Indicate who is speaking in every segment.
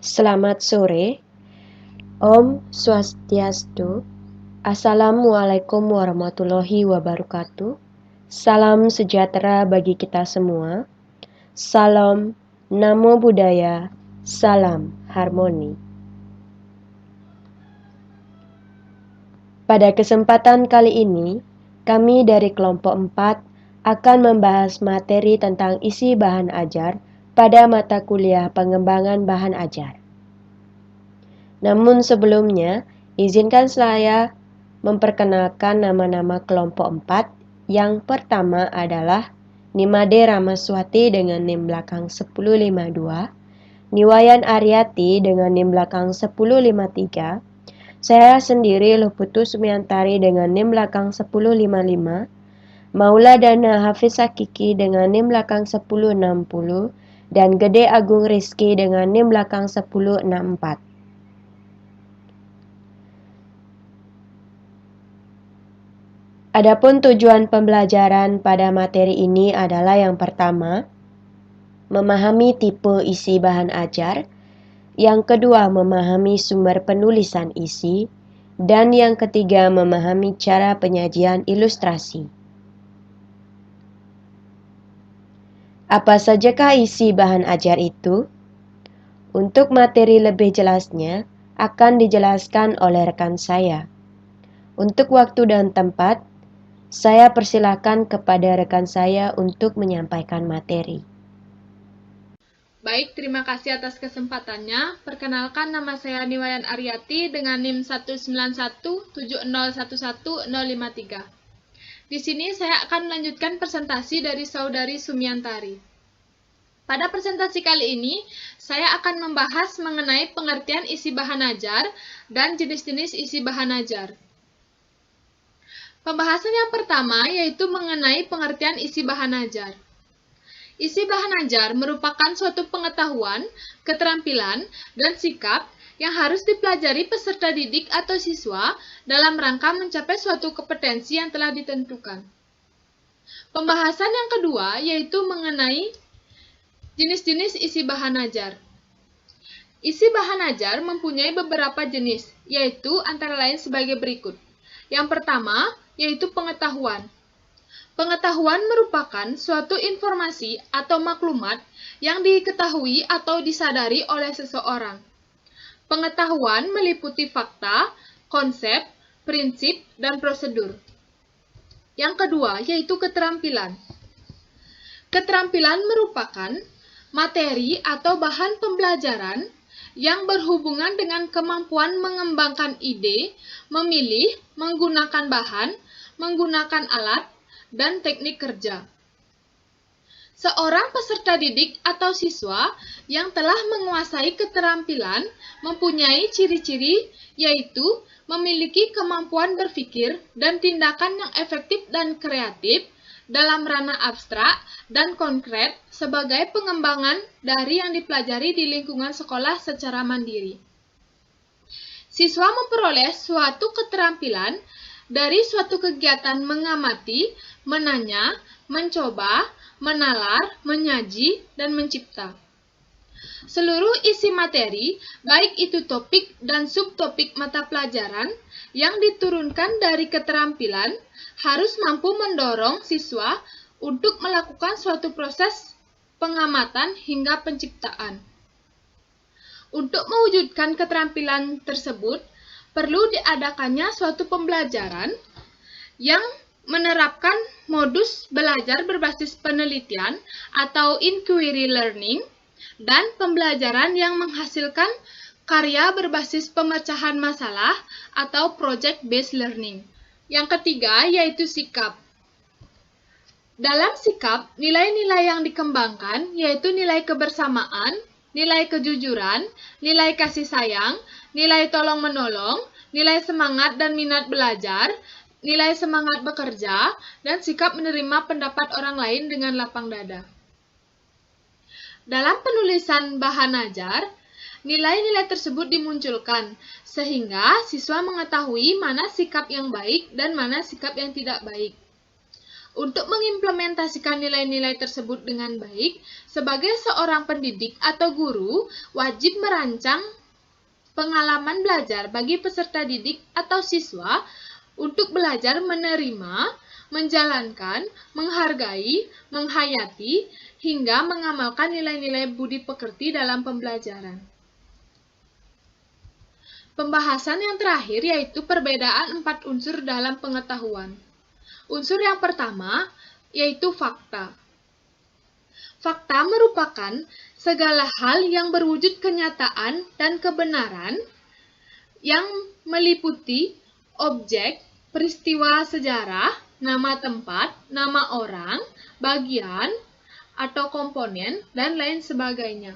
Speaker 1: Selamat sore, Om Swastiastu, Assalamualaikum warahmatullahi wabarakatuh, salam sejahtera bagi kita semua, salam Namo Buddhaya, salam harmoni. Pada kesempatan kali ini, kami dari kelompok 4 akan membahas materi tentang isi bahan ajar pada mata kuliah pengembangan bahan ajar. Namun sebelumnya, izinkan saya memperkenalkan nama-nama kelompok 4. Yang pertama adalah Nimade Ramaswati dengan NIM belakang 1052, Niwayan Aryati dengan NIM belakang 1053, saya sendiri Luputu Sumiantari dengan NIM belakang 1055, Mauladana Hafiz Hakiki dengan NIM belakang 1060, dan Gede Agung Rizky dengan NIM belakang 1064. Adapun tujuan pembelajaran pada materi ini adalah yang pertama, memahami tipe isi bahan ajar, yang kedua memahami sumber penulisan isi, dan yang ketiga memahami cara penyajian ilustrasi. Apa sajakah isi bahan ajar itu? Untuk materi lebih jelasnya akan dijelaskan oleh rekan saya. Untuk waktu dan tempat, saya persilakan kepada rekan saya untuk menyampaikan materi.
Speaker 2: Baik, terima kasih atas kesempatannya. Perkenalkan, nama saya Niwayan Aryati dengan NIM 19170111053. Di sini saya akan melanjutkan presentasi dari saudari Sumiantari. Pada presentasi kali ini, saya akan membahas mengenai pengertian isi bahan ajar dan jenis-jenis isi bahan ajar. Pembahasan yang pertama yaitu mengenai pengertian isi bahan ajar. Isi bahan ajar merupakan suatu pengetahuan, keterampilan, dan sikap yang harus dipelajari peserta didik atau siswa dalam rangka mencapai suatu kompetensi yang telah ditentukan. Pembahasan yang kedua yaitu mengenai jenis-jenis isi bahan ajar. Isi bahan ajar mempunyai beberapa jenis, yaitu antara lain sebagai berikut. Yang pertama, yaitu pengetahuan. Pengetahuan merupakan suatu informasi atau maklumat yang diketahui atau disadari oleh seseorang. Pengetahuan meliputi fakta, konsep, prinsip, dan prosedur. Yang kedua, yaitu keterampilan. Keterampilan merupakan materi atau bahan pembelajaran yang berhubungan dengan kemampuan mengembangkan ide, memilih, menggunakan bahan, menggunakan alat, dan teknik kerja. Seorang peserta didik atau siswa yang telah menguasai keterampilan mempunyai ciri-ciri yaitu memiliki kemampuan berpikir dan tindakan yang efektif dan kreatif dalam ranah abstrak dan konkret sebagai pengembangan dari yang dipelajari di lingkungan sekolah secara mandiri. Siswa memperoleh suatu keterampilan dari suatu kegiatan mengamati, menanya, mencoba, menalar, menyaji, dan mencipta. Seluruh isi materi, baik itu topik dan subtopik mata pelajaran yang diturunkan dari keterampilan, harus mampu mendorong siswa untuk melakukan suatu proses pengamatan hingga penciptaan. Untuk mewujudkan keterampilan tersebut, perlu diadakannya suatu pembelajaran yang menerapkan modus belajar berbasis penelitian atau inquiry learning dan pembelajaran yang menghasilkan karya berbasis pemecahan masalah atau project-based learning. Yang ketiga yaitu sikap. Dalam sikap, nilai-nilai yang dikembangkan yaitu nilai kebersamaan, nilai kejujuran, nilai kasih sayang, nilai tolong-menolong, nilai semangat dan minat belajar, nilai semangat bekerja, dan sikap menerima pendapat orang lain dengan lapang dada. Dalam penulisan bahan ajar, nilai-nilai tersebut dimunculkan, sehingga siswa mengetahui mana sikap yang baik dan mana sikap yang tidak baik. Untuk mengimplementasikan nilai-nilai tersebut dengan baik, sebagai seorang pendidik atau guru, wajib merancang pengalaman belajar bagi peserta didik atau siswa untuk belajar menerima, menjalankan, menghargai, menghayati, hingga mengamalkan nilai-nilai budi pekerti dalam pembelajaran. Pembahasan yang terakhir yaitu perbedaan 4 unsur dalam pengetahuan. Unsur yang pertama yaitu fakta. Fakta merupakan segala hal yang berwujud kenyataan dan kebenaran yang meliputi objek, peristiwa sejarah, nama tempat, nama orang, bagian, atau komponen, dan lain sebagainya.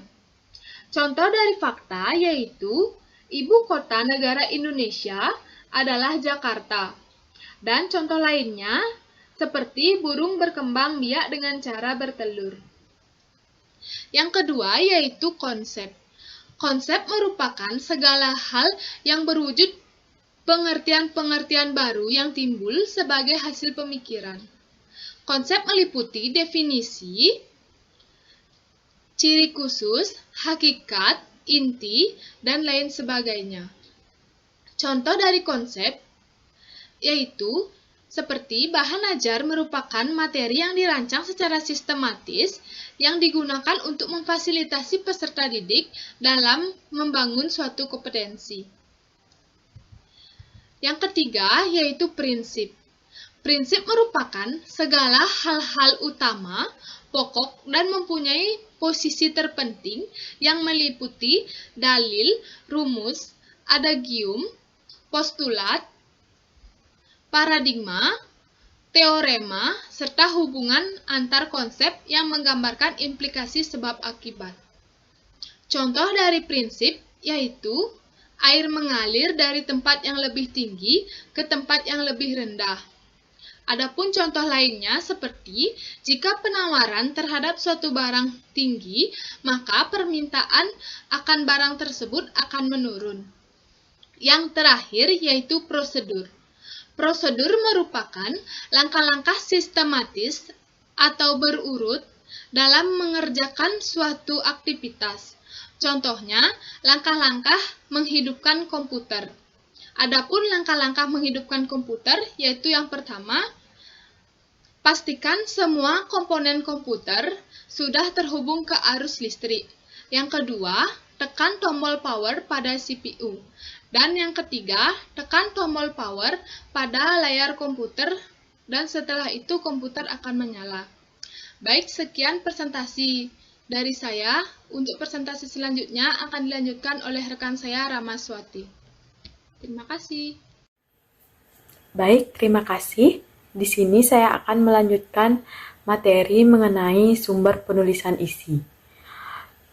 Speaker 2: Contoh dari fakta yaitu ibu kota negara Indonesia adalah Jakarta. Dan contoh lainnya seperti burung berkembang biak dengan cara bertelur. Yang kedua yaitu konsep. Konsep merupakan segala hal yang berwujud pengertian-pengertian baru yang timbul sebagai hasil pemikiran. Konsep meliputi definisi, ciri khusus, hakikat, inti, dan lain sebagainya. Contoh dari konsep yaitu seperti bahan ajar merupakan materi yang dirancang secara sistematis yang digunakan untuk memfasilitasi peserta didik dalam membangun suatu kompetensi. Yang ketiga yaitu prinsip. Prinsip merupakan segala hal-hal utama, pokok, dan mempunyai posisi terpenting yang meliputi dalil, rumus, adagium, postulat, paradigma, teorema, serta hubungan antar konsep yang menggambarkan implikasi sebab akibat. Contoh dari prinsip yaitu air mengalir dari tempat yang lebih tinggi ke tempat yang lebih rendah. Adapun contoh lainnya seperti jika penawaran terhadap suatu barang tinggi, maka permintaan akan barang tersebut akan menurun. Yang terakhir yaitu prosedur. Prosedur merupakan langkah-langkah sistematis atau berurut dalam mengerjakan suatu aktivitas. Contohnya, langkah-langkah menghidupkan komputer. Adapun langkah-langkah menghidupkan komputer yaitu yang pertama, pastikan semua komponen komputer sudah terhubung ke arus listrik. Yang kedua, tekan tombol power pada CPU. Dan yang ketiga, tekan tombol power pada layar komputer dan setelah itu komputer akan menyala. Baik, sekian presentasi dari saya. Untuk presentasi selanjutnya akan dilanjutkan oleh rekan saya Ramaswati. Terima kasih.
Speaker 3: Baik, terima kasih. Di sini saya akan melanjutkan materi mengenai sumber penulisan isi.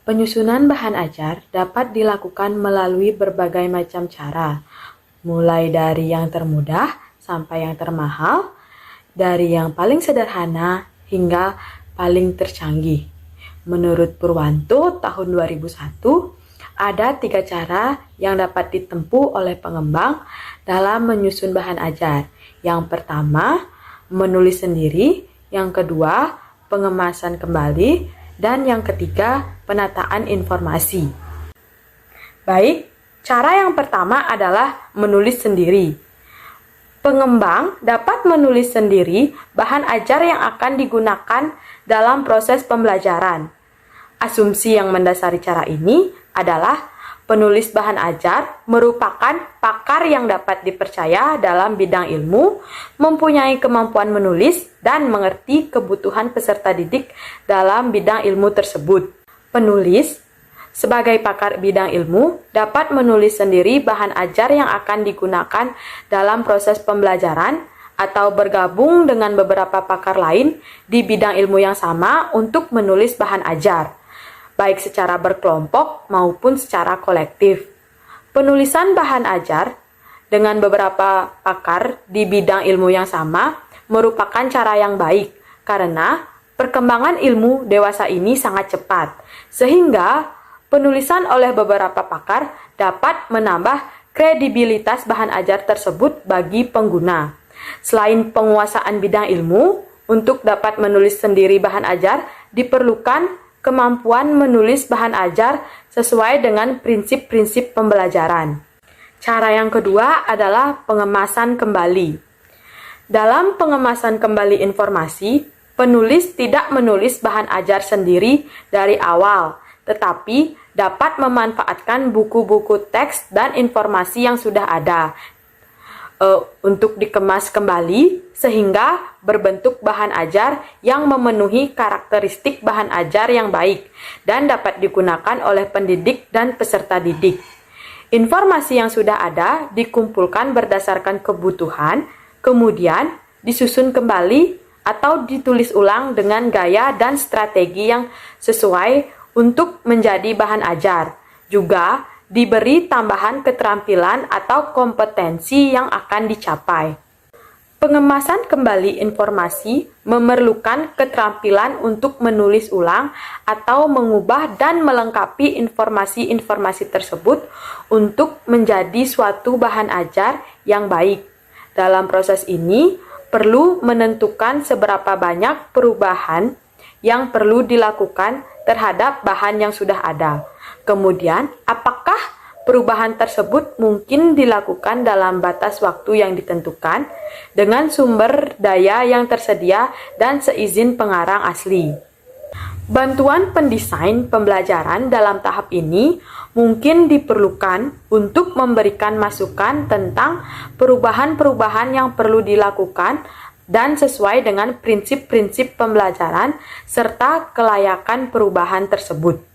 Speaker 3: Penyusunan bahan ajar dapat dilakukan melalui berbagai macam cara, mulai dari yang termudah sampai yang termahal, dari yang paling sederhana hingga paling tercanggih. Menurut Purwanto tahun 2001, ada 3 cara yang dapat ditempuh oleh pengembang dalam menyusun bahan ajar. Yang pertama, menulis sendiri, yang kedua, pengemasan kembali, dan yang ketiga, penataan informasi. Baik, cara yang pertama adalah menulis sendiri. Pengembang dapat menulis sendiri bahan ajar yang akan digunakan dalam proses pembelajaran. Asumsi yang mendasari cara ini adalah penulis bahan ajar merupakan pakar yang dapat dipercaya dalam bidang ilmu, mempunyai kemampuan menulis, dan mengerti kebutuhan peserta didik dalam bidang ilmu tersebut. Penulis, sebagai pakar bidang ilmu, dapat menulis sendiri bahan ajar yang akan digunakan dalam proses pembelajaran atau bergabung dengan beberapa pakar lain di bidang ilmu yang sama untuk menulis bahan ajar, baik secara berkelompok maupun secara kolektif. Penulisan bahan ajar dengan beberapa pakar di bidang ilmu yang sama merupakan cara yang baik karena perkembangan ilmu dewasa ini sangat cepat, sehingga penulisan oleh beberapa pakar dapat menambah kredibilitas bahan ajar tersebut bagi pengguna. Selain penguasaan bidang ilmu, Untuk dapat menulis sendiri bahan ajar, diperlukan kemampuan menulis bahan ajar sesuai dengan prinsip-prinsip pembelajaran. Cara yang kedua adalah pengemasan kembali. Dalam pengemasan kembali informasi, penulis tidak menulis bahan ajar sendiri dari awal, tetapi dapat memanfaatkan buku-buku teks dan informasi yang sudah ada untuk dikemas kembali sehingga berbentuk bahan ajar yang memenuhi karakteristik bahan ajar yang baik dan dapat digunakan oleh pendidik dan peserta didik. Informasi yang sudah ada dikumpulkan berdasarkan kebutuhan, kemudian disusun kembali atau ditulis ulang dengan gaya dan strategi yang sesuai untuk menjadi bahan ajar. Juga diberi tambahan keterampilan atau kompetensi yang akan dicapai. Pengemasan kembali informasi memerlukan keterampilan untuk menulis ulang atau mengubah dan melengkapi informasi-informasi tersebut untuk menjadi suatu bahan ajar yang baik. Dalam proses ini, perlu menentukan seberapa banyak perubahan yang perlu dilakukan terhadap bahan yang sudah ada. Kemudian, apakah perubahan tersebut mungkin dilakukan dalam batas waktu yang ditentukan dengan sumber daya yang tersedia dan seizin pengarang asli. Bantuan pendesain pembelajaran dalam tahap ini mungkin diperlukan untuk memberikan masukan tentang perubahan-perubahan yang perlu dilakukan dan sesuai dengan prinsip-prinsip pembelajaran serta kelayakan perubahan tersebut.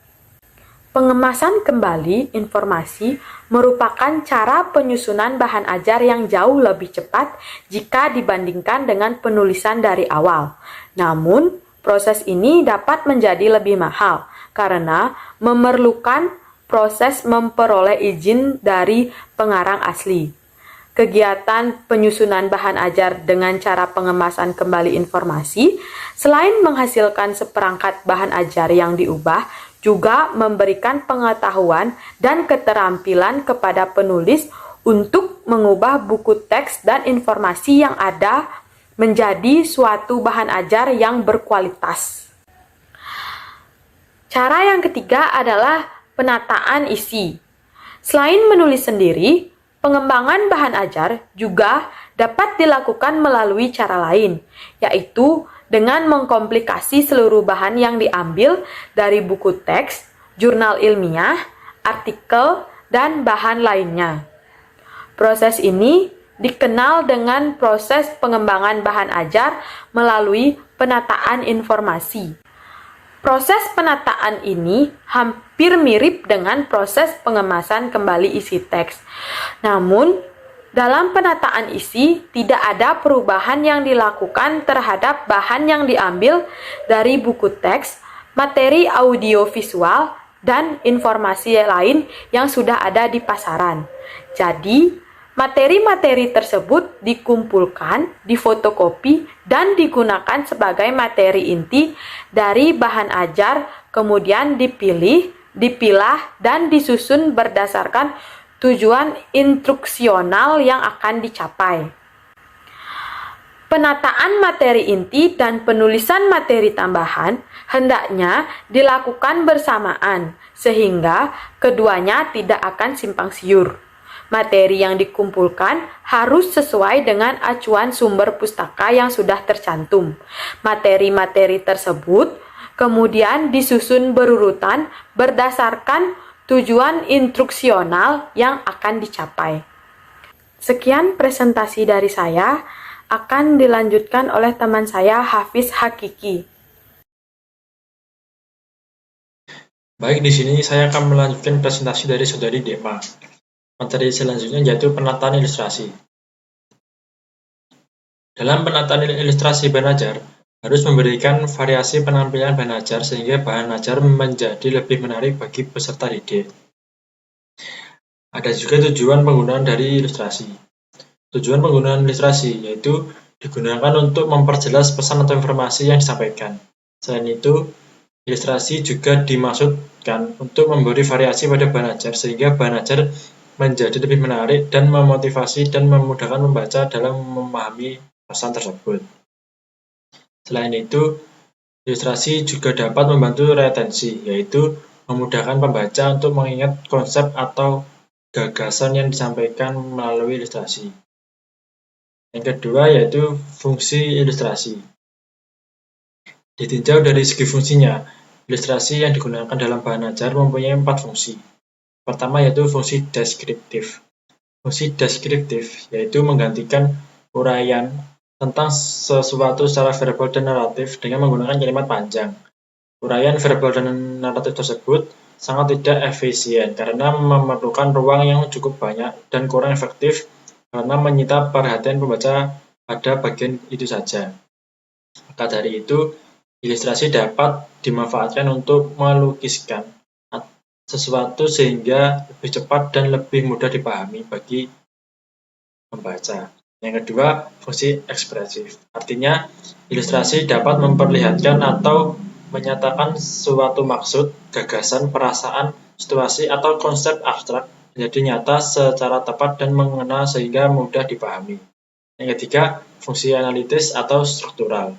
Speaker 3: Pengemasan kembali informasi merupakan cara penyusunan bahan ajar yang jauh lebih cepat jika dibandingkan dengan penulisan dari awal. Namun, proses ini dapat menjadi lebih mahal karena memerlukan proses memperoleh izin dari pengarang asli. Kegiatan penyusunan bahan ajar dengan cara pengemasan kembali informasi, selain menghasilkan seperangkat bahan ajar yang diubah, juga memberikan pengetahuan dan keterampilan kepada penulis untuk mengubah buku teks dan informasi yang ada menjadi suatu bahan ajar yang berkualitas. Cara yang ketiga adalah penataan isi. Selain menulis sendiri, pengembangan bahan ajar juga dapat dilakukan melalui cara lain, yaitu dengan mengkomplikasi seluruh bahan yang diambil dari buku teks, jurnal ilmiah, artikel, dan bahan lainnya. Proses ini dikenal dengan proses pengembangan bahan ajar melalui penataan informasi. Proses penataan ini hampir mirip dengan proses pengemasan kembali isi teks. Namun, dalam penataan isi, tidak ada perubahan yang dilakukan terhadap bahan yang diambil dari buku teks, materi audiovisual, dan informasi lain yang sudah ada di pasaran. Jadi, materi-materi tersebut dikumpulkan, difotokopi, dan digunakan sebagai materi inti dari bahan ajar, kemudian dipilih, dipilah, dan disusun berdasarkan tujuan instruksional yang akan dicapai. Penataan materi inti dan penulisan materi tambahan hendaknya dilakukan bersamaan, sehingga keduanya tidak akan simpang siur. Materi yang dikumpulkan harus sesuai dengan acuan sumber pustaka yang sudah tercantum. Materi-materi tersebut kemudian disusun berurutan berdasarkan tujuan instruksional yang akan dicapai. Sekian presentasi dari saya, akan dilanjutkan oleh teman saya Hafiz Hakiki.
Speaker 4: Baik, di sini saya akan melanjutkan presentasi dari Saudari Dema. Materi selanjutnya yaitu penataan ilustrasi. Dalam penataan ilustrasi bahan ajar, harus memberikan variasi penampilan bahan ajar sehingga bahan ajar menjadi lebih menarik bagi peserta didik. Ada juga tujuan penggunaan dari ilustrasi. Tujuan penggunaan ilustrasi yaitu digunakan untuk memperjelas pesan atau informasi yang disampaikan. Selain itu, ilustrasi juga dimaksudkan untuk memberi variasi pada bahan ajar sehingga bahan ajar menjadi lebih menarik dan memotivasi dan memudahkan membaca dalam memahami pesan tersebut. Selain itu, ilustrasi juga dapat membantu retensi, yaitu memudahkan pembaca untuk mengingat konsep atau gagasan yang disampaikan melalui ilustrasi. Yang kedua yaitu fungsi ilustrasi. Ditinjau dari segi fungsinya, ilustrasi yang digunakan dalam bahan ajar mempunyai 4 fungsi. Pertama yaitu fungsi deskriptif. Fungsi deskriptif yaitu menggantikan uraian tentang sesuatu secara verbal dan naratif dengan menggunakan kalimat panjang. Uraian verbal dan naratif tersebut sangat tidak efisien karena memerlukan ruang yang cukup banyak dan kurang efektif karena menyita perhatian pembaca pada bagian itu saja. Maka dari itu, ilustrasi dapat dimanfaatkan untuk melukiskan sesuatu sehingga lebih cepat dan lebih mudah dipahami bagi membaca. Yang kedua, fungsi ekspresif. Artinya, ilustrasi dapat memperlihatkan atau menyatakan suatu maksud, gagasan, perasaan, situasi, atau konsep abstrak menjadi nyata secara tepat dan mengena sehingga mudah dipahami. Yang ketiga, fungsi analitis atau struktural.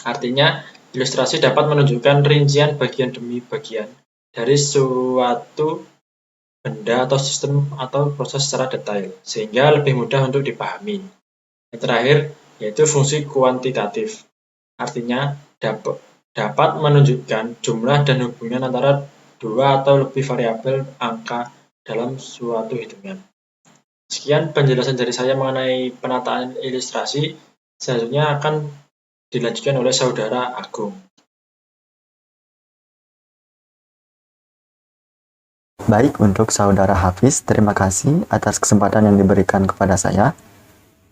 Speaker 4: Artinya, ilustrasi dapat menunjukkan rincian bagian demi bagian dari suatu benda atau sistem atau proses secara detail, sehingga lebih mudah untuk dipahami. Yang terakhir, yaitu fungsi kuantitatif. Artinya, dapat menunjukkan jumlah dan hubungan antara dua atau lebih variabel angka dalam suatu hitungan. Sekian penjelasan dari saya mengenai penataan ilustrasi. Selanjutnya akan dilanjutkan oleh Saudara Agung.
Speaker 5: Baik, untuk Saudara Hafiz, terima kasih atas kesempatan yang diberikan kepada saya.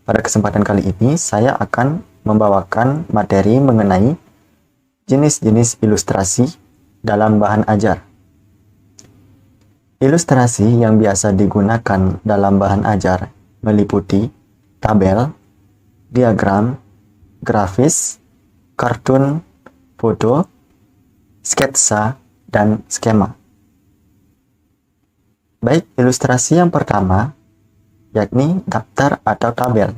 Speaker 5: Pada kesempatan kali ini, saya akan membawakan materi mengenai jenis-jenis ilustrasi dalam bahan ajar. Ilustrasi yang biasa digunakan dalam bahan ajar meliputi tabel, diagram, grafis, kartun, foto, sketsa, dan skema. Baik, ilustrasi yang pertama yakni daftar atau tabel.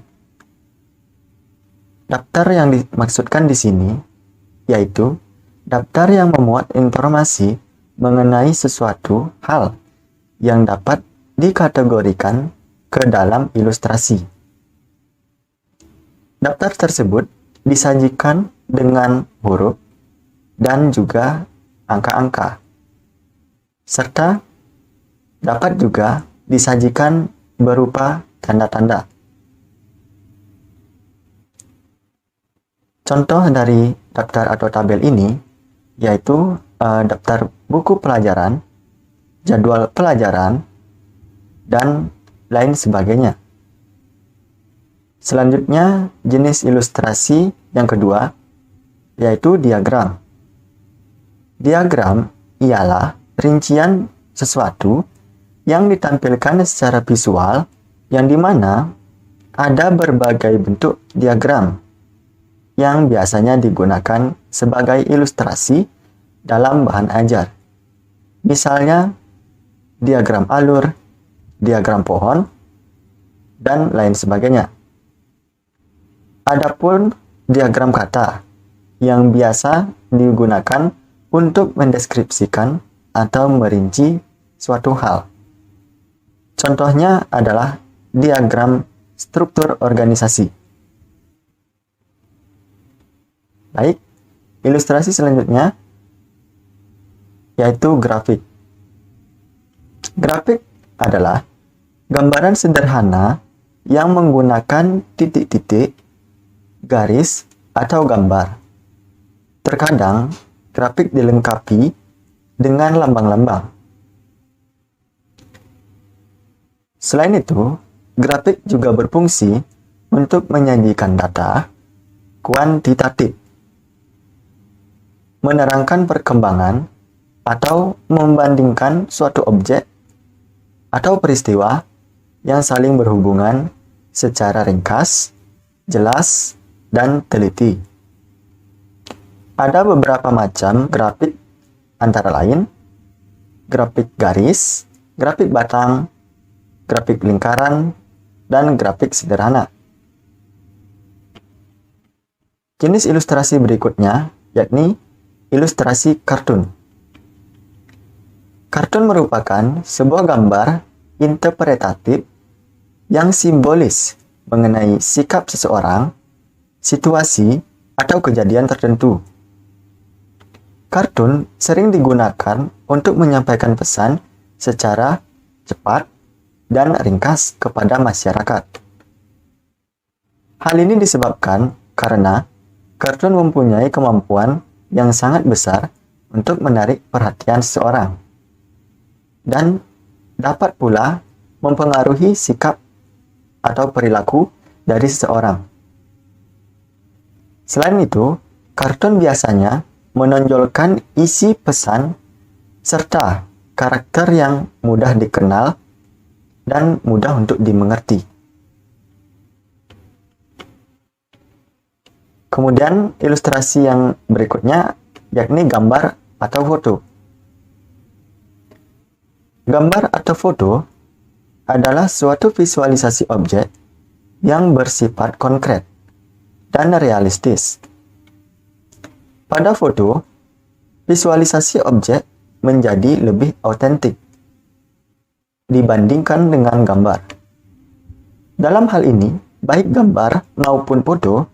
Speaker 5: Daftar yang dimaksudkan di sini yaitu daftar yang memuat informasi mengenai sesuatu hal yang dapat dikategorikan ke dalam ilustrasi. Daftar tersebut disajikan dengan huruf dan juga angka-angka, serta dapat juga disajikan berupa tanda-tanda. Contoh dari daftar atau tabel ini yaitu daftar buku pelajaran, jadwal pelajaran, dan lain sebagainya. Selanjutnya, jenis ilustrasi yang kedua yaitu diagram. Diagram ialah rincian sesuatu yang ditampilkan secara visual yang dimana ada berbagai bentuk diagram yang biasanya digunakan sebagai ilustrasi dalam bahan ajar. Misalnya, diagram alur, diagram pohon, dan lain sebagainya. Adapun diagram kata yang biasa digunakan untuk mendeskripsikan atau merinci suatu hal. Contohnya adalah diagram struktur organisasi. Baik, ilustrasi selanjutnya yaitu grafik. Grafik adalah gambaran sederhana yang menggunakan titik-titik, garis, atau gambar. Terkadang, grafik dilengkapi dengan lambang-lambang. Selain itu, grafik juga berfungsi untuk menyajikan data kuantitatif, menerangkan perkembangan atau membandingkan suatu objek atau peristiwa yang saling berhubungan secara ringkas, jelas, dan teliti. Ada beberapa macam grafik antara lain grafik garis, grafik batang, grafik lingkaran, dan grafik sederhana. Jenis ilustrasi berikutnya yakni ilustrasi kartun. Kartun merupakan sebuah gambar interpretatif yang simbolis mengenai sikap seseorang, situasi, atau kejadian tertentu. Kartun sering digunakan untuk menyampaikan pesan secara cepat dan ringkas kepada masyarakat. Hal ini disebabkan karena kartun mempunyai kemampuan yang sangat besar untuk menarik perhatian seseorang dan dapat pula mempengaruhi sikap atau perilaku dari seseorang. Selain itu, kartun biasanya menonjolkan isi pesan serta karakter yang mudah dikenal dan mudah untuk dimengerti. Kemudian ilustrasi yang berikutnya yakni gambar atau foto. Gambar atau foto adalah suatu visualisasi objek yang bersifat konkret dan realistis. Pada foto, visualisasi objek menjadi lebih autentik dibandingkan dengan gambar. Dalam hal ini, baik gambar maupun foto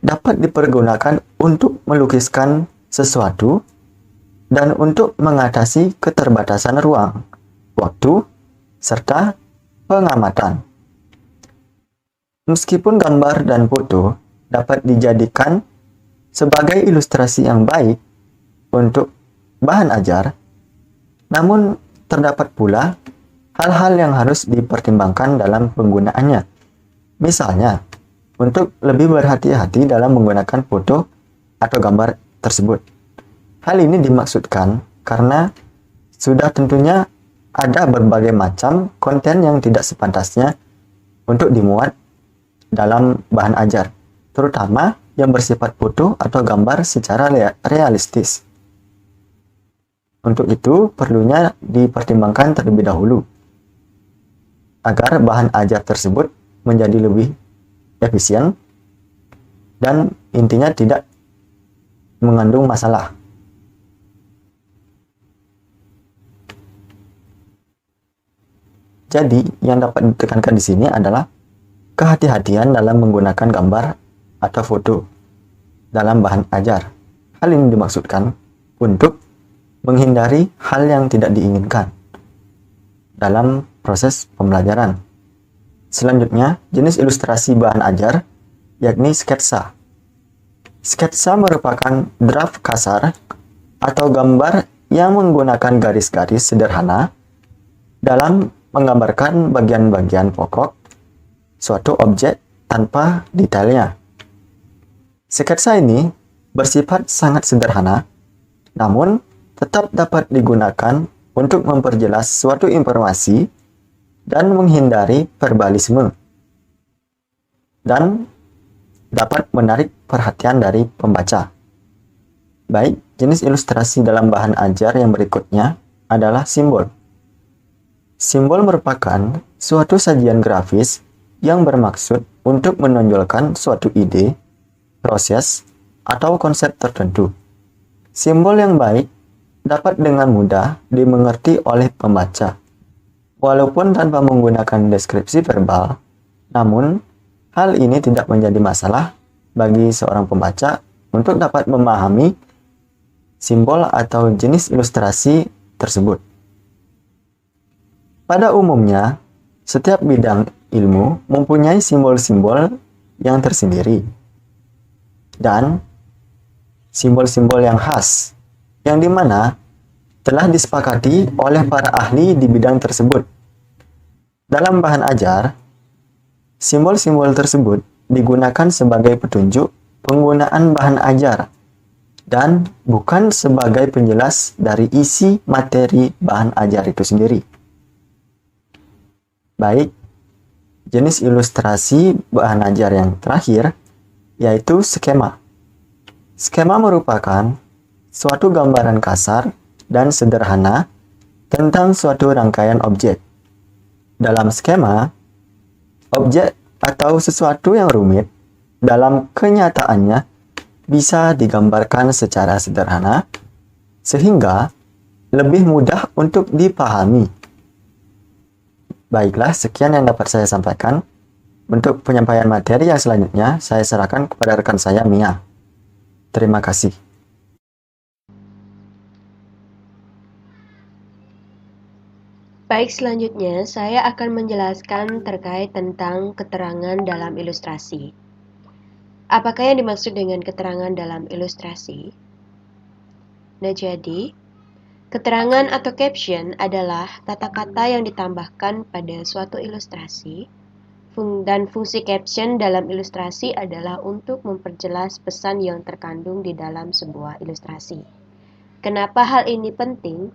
Speaker 5: dapat dipergunakan untuk melukiskan sesuatu dan untuk mengatasi keterbatasan ruang, waktu, serta pengamatan. Meskipun gambar dan foto dapat dijadikan sebagai ilustrasi yang baik untuk bahan ajar, namun terdapat pula hal-hal yang harus dipertimbangkan dalam penggunaannya. Misalnya, untuk lebih berhati-hati dalam menggunakan foto atau gambar tersebut. Hal ini dimaksudkan karena sudah tentunya ada berbagai macam konten yang tidak sepantasnya untuk dimuat dalam bahan ajar, terutama yang bersifat foto atau gambar secara realistis. Untuk itu, perlunya dipertimbangkan terlebih dahulu agar bahan ajar tersebut menjadi lebih efisien dan intinya tidak mengandung masalah. Jadi, yang dapat ditekankan di sini adalah kehati-hatian dalam menggunakan gambar atau foto dalam bahan ajar. Hal ini dimaksudkan untuk menghindari hal yang tidak diinginkan dalam proses pembelajaran. Selanjutnya, jenis ilustrasi bahan ajar yakni sketsa. Sketsa merupakan draft kasar atau gambar yang menggunakan garis-garis sederhana dalam menggambarkan bagian-bagian pokok suatu objek tanpa detailnya. Sketsa ini bersifat sangat sederhana, namun tetap dapat digunakan untuk memperjelas suatu informasi dan menghindari verbalisme, dan dapat menarik perhatian dari pembaca. Baik, jenis ilustrasi dalam bahan ajar yang berikutnya adalah simbol. Simbol merupakan suatu sajian grafis yang bermaksud untuk menonjolkan suatu ide, proses, atau konsep tertentu. Simbol yang baik dapat dengan mudah dimengerti oleh pembaca, walaupun tanpa menggunakan deskripsi verbal. Namun, hal ini tidak menjadi masalah bagi seorang pembaca untuk dapat memahami simbol atau jenis ilustrasi tersebut. Pada umumnya, setiap bidang ilmu mempunyai simbol-simbol yang tersendiri dan simbol-simbol yang khas, yang dimana telah disepakati oleh para ahli di bidang tersebut. Dalam bahan ajar, simbol-simbol tersebut digunakan sebagai petunjuk penggunaan bahan ajar dan bukan sebagai penjelas dari isi materi bahan ajar itu sendiri. Baik, jenis ilustrasi bahan ajar yang terakhir yaitu skema. Skema merupakan suatu gambaran kasar dan sederhana tentang suatu rangkaian objek. Dalam skema, objek atau sesuatu yang rumit dalam kenyataannya bisa digambarkan secara sederhana sehingga lebih mudah untuk dipahami. Baiklah, sekian yang dapat saya sampaikan. Untuk penyampaian materi yang selanjutnya, saya serahkan kepada rekan saya, Mia. Terima kasih.
Speaker 1: Baik, selanjutnya saya akan menjelaskan terkait tentang keterangan dalam ilustrasi. Apakah yang dimaksud dengan keterangan dalam ilustrasi? Nah, jadi keterangan atau caption adalah kata-kata yang ditambahkan pada suatu ilustrasi, dan fungsi caption dalam ilustrasi adalah untuk memperjelas pesan yang terkandung di dalam sebuah ilustrasi. Kenapa hal ini penting?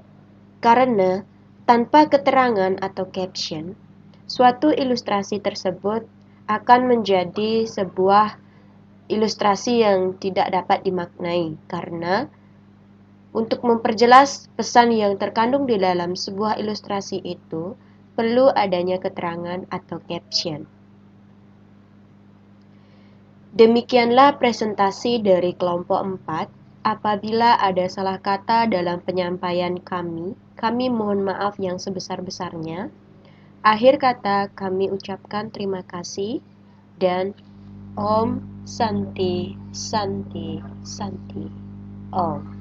Speaker 1: Karena tanpa keterangan atau caption, suatu ilustrasi tersebut akan menjadi sebuah ilustrasi yang tidak dapat dimaknai, karena untuk memperjelas pesan yang terkandung di dalam sebuah ilustrasi itu perlu adanya keterangan atau caption. Demikianlah presentasi dari kelompok 4. Apabila ada salah kata dalam penyampaian kami mohon maaf yang sebesar-besarnya. Akhir kata kami ucapkan terima kasih dan Om Santi Santi Santi Om.